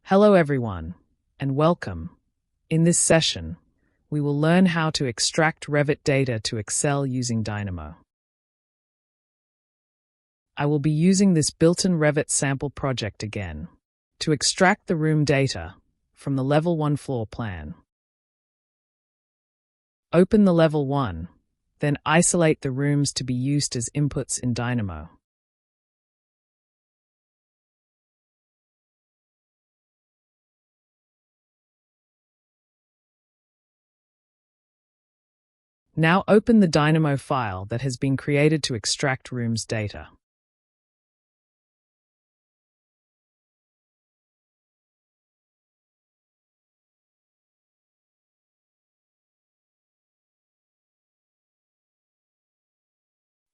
Hello everyone, and welcome. In this session, we will learn how to extract Revit data to Excel using Dynamo. I will be using this built-in Revit sample project again to extract the room data from the Level 1 floor plan. Open the Level 1, then isolate the rooms to be used as inputs in Dynamo. Now open the Dynamo file that has been created to extract rooms data.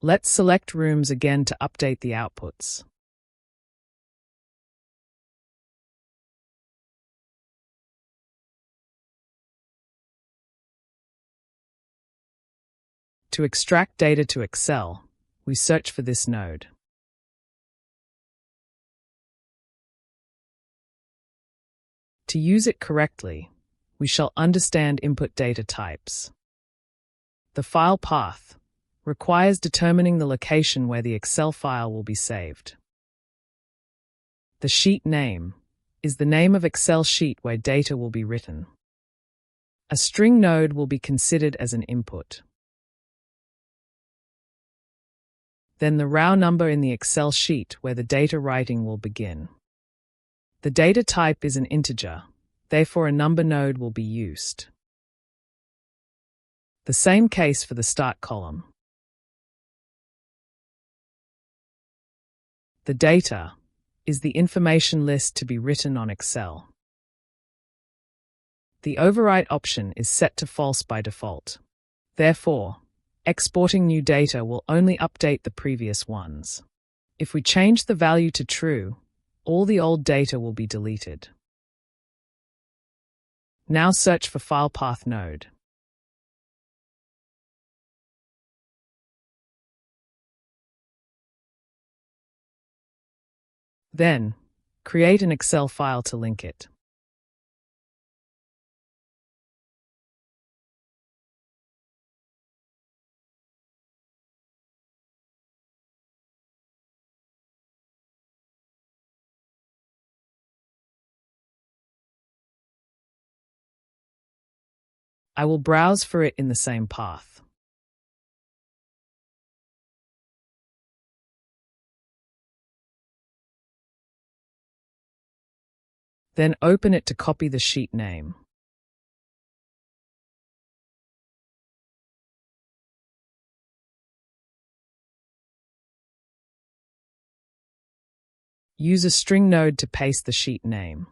Let's select rooms again to update the outputs. To extract data to Excel, we search for this node. To use it correctly, we shall understand input data types. The file path requires determining the location where the Excel file will be saved. The sheet name is the name of Excel sheet where data will be written. A string node will be considered as an input. Then the row number in the Excel sheet where the data writing will begin. The data type is an integer, therefore a number node will be used. The same case for the start column. The data is the information list to be written on Excel. The overwrite option is set to false by default. Therefore, exporting new data will only update the previous ones. If we change the value to true, all the old data will be deleted. Now search for File Path node. Then, create an Excel file to link it. I will browse for it in the same path. Then open it to copy the sheet name. Use a string node to paste the sheet name.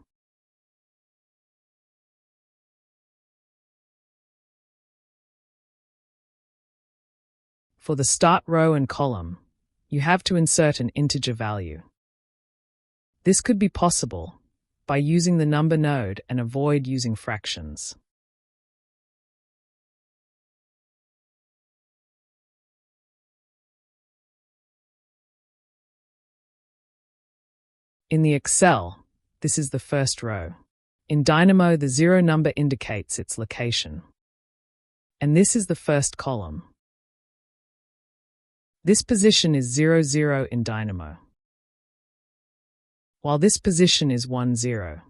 For the start row and column, you have to insert an integer value. This could be possible by using the number node and avoid using fractions. In the Excel, this is the first row. In Dynamo, the 0 number indicates its location. And this is the first column. This position is 0, 0 in Dynamo, while this position is 1, 0.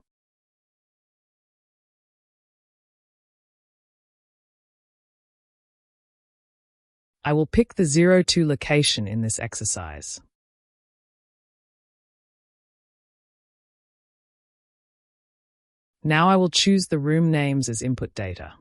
I will pick the 0, 2 location in this exercise. Now I will choose the room names as input data.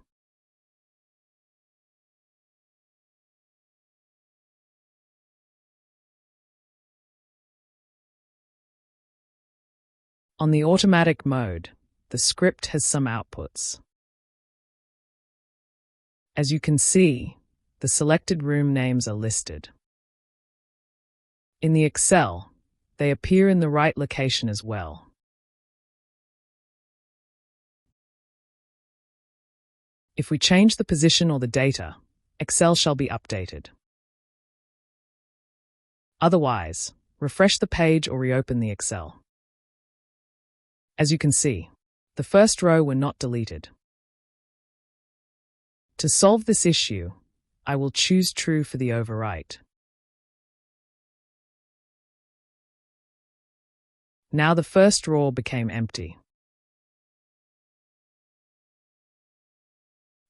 On the automatic mode, the script has some outputs. As you can see, the selected room names are listed. In the Excel, they appear in the right location as well. If we change the position or the data, Excel shall be updated. Otherwise, refresh the page or reopen the Excel. As you can see, the first row were not deleted. To solve this issue, I will choose true for the overwrite. Now the first row became empty.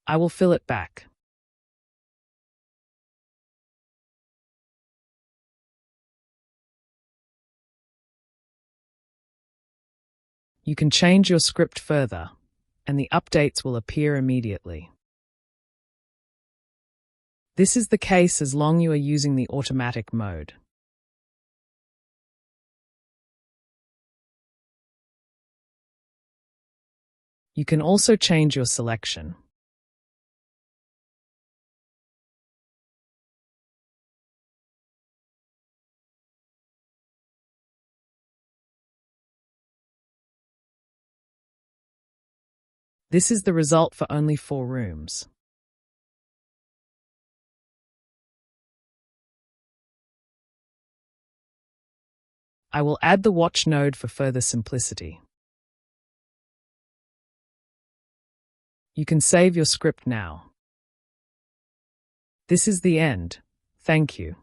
I will fill it back. You can change your script further, and the updates will appear immediately. This is the case as long as you are using the automatic mode. You can also change your selection. This is the result for only 4 rooms. I will add the watch node for further simplicity. You can save your script now. This is the end. Thank you.